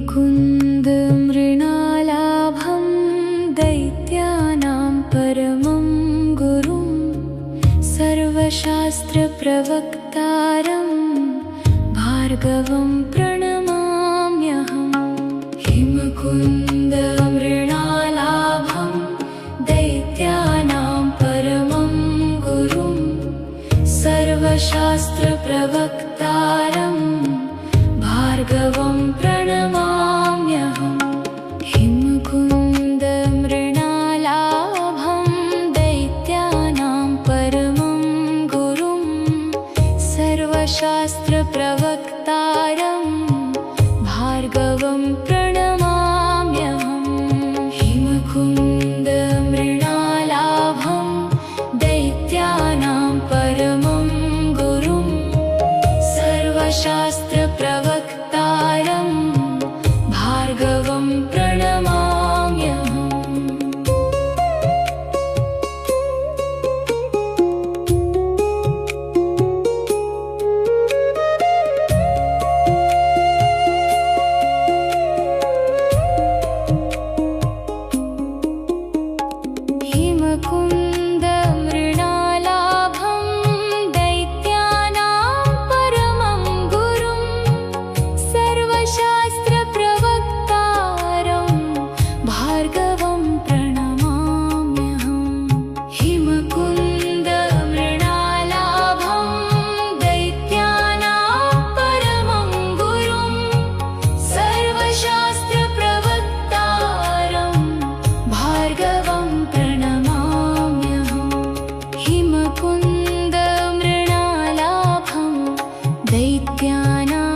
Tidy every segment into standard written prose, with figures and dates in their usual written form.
हिमकुन्दमृणालाभं दैत्यानां परमं गुरुं सर्वशास्त्रप्रवक्तारं भार्गवं प्रणमाम्यहम्। हिमकुन्दमृणालाभं दैत्यानां परमं गुरुं सर्वशास्त्रप्रवक्तारं भार्गवं प्रणमाम्यहम्। हिमकुन्दमृणालाभं दैत्यानां परमं गुरुं सर्वशास्त्रप्रवक्तारं भार्गवं प्रणमाम्यहम्। हिमकुन्दमृणालाभं दैत्यानां परमं गुरुं सर्वशास्त्रप्रवक्तारं भार्गवं प्रणमाम्यहम्। हिमकुन्दमृणालाभं दैत्यानां परमं गुरुं सर्वशास्त्रप्रवक्तारं भार्गवं प्रणमाम्यहम्। हिमकुन्दमृणालाभं दैत्यानां परमं गुरुं सर्वशास्त्रप्रवक्तारं भार्गवं प्रणमाम्यहम्। हिमकुन्दमृणालाभं दैत्यानां परमं गुरुं सर्वशास्त्रप्रवक्तारं भार्गवं प्रणमाम्यहम्। हिमकुन्दमृणालाभं दैत्यानां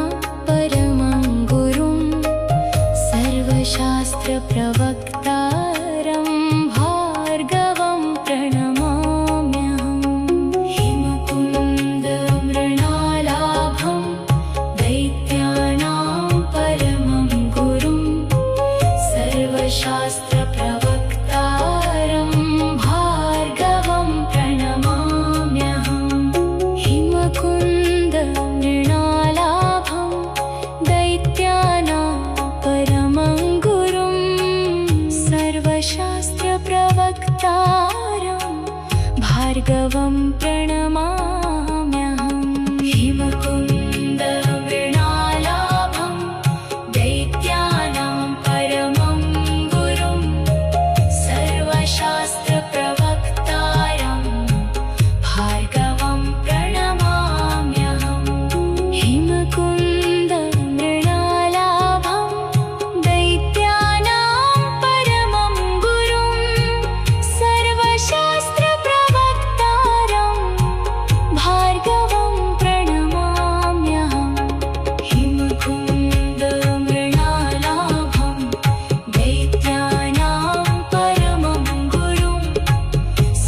परमं गुरुं सर्वशास्त्रप्रवक्तारं भार्गवं प्रणमाम्यहम्। हिमकुन्दमृणालाभं दैत्यानां परमं गुरुं सर्वशास्त्रप्रवक्तारं भार्गवं प्रणमाम्यहम्। हिमकुन्दमृणालाभं दैत्यानां परमं गुरुं सर्वशास्त्रप्रवक्तारं भार्गवं प्रणमाम्यहम्। हिमकुन्दमृणालाभं दैत्यानां परमं गुरुं सर्वशास्त्रप्रवक्तारं भार्गवं प्रणमाम्यहम्। हिमकुन्दमृणालाभं दैत्यानां परमं गुरुं सर्वशास्त्रप्रवक्तारं भार्गवं प्रणमाम्यहम्। हिमकुन्दमृणालाभं दैत्यानां परमं गुरुं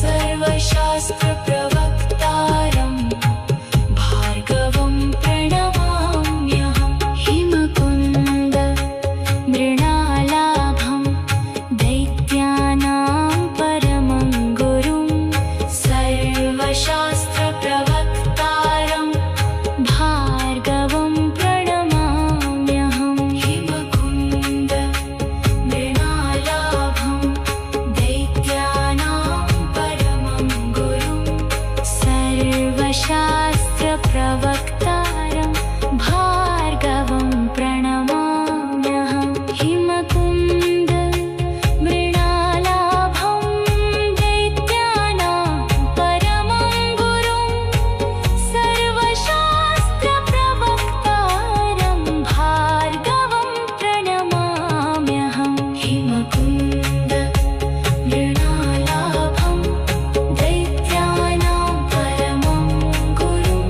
सर्वशास्त्रप्रवक्तारं भार्गवं प्रणमाम्यहम्। हिमकुन्दमृणालाभं दैत्यानां परमं गुरुं सर्वशास्त्रप्रवक्तारं भार्गवं प्रणमाम्यहम्। हिमकुन्दमृणालाभं दैत्यानां परमं गुरुं सर्वशास्त्रप्रवक्तारं भार्गवं प्रणमाम्यहम्। हिमकुन्दमृणालाभं दैत्यानां परमं गुरुं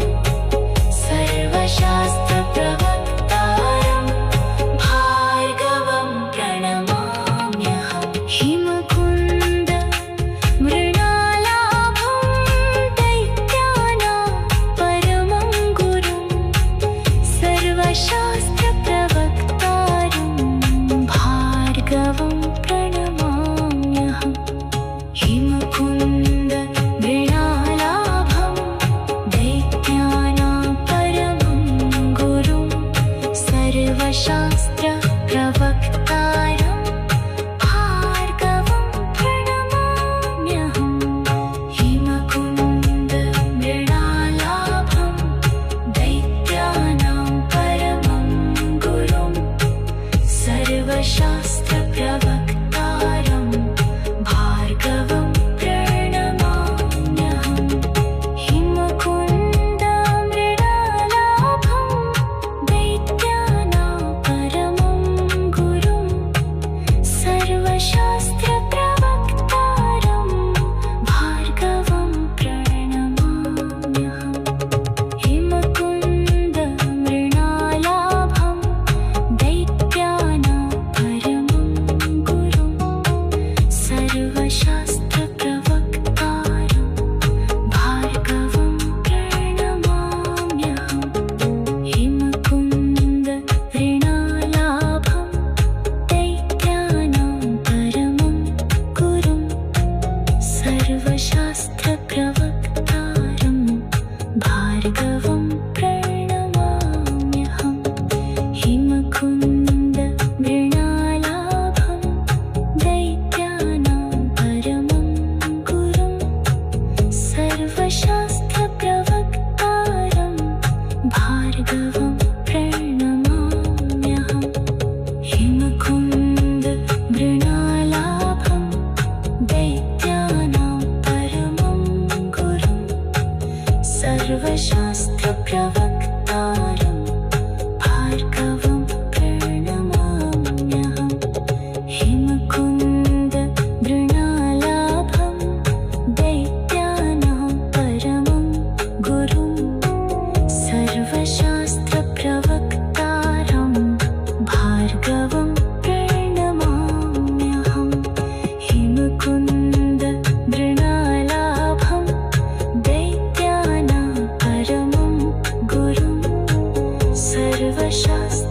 सर्वशास्त्रप्रवक्तारं भार्गवं प्रणमाम्यहम् हिमकुन्द मृणालाभं दैत्यानां परमं गुरुं सर्वशास्त्रप्रवक्तारं भार्गवं प्रणमाम्यहम् हिमकुन्द मृणालाभं दैत्यानां परमं गुरुं सर्वशास्त्र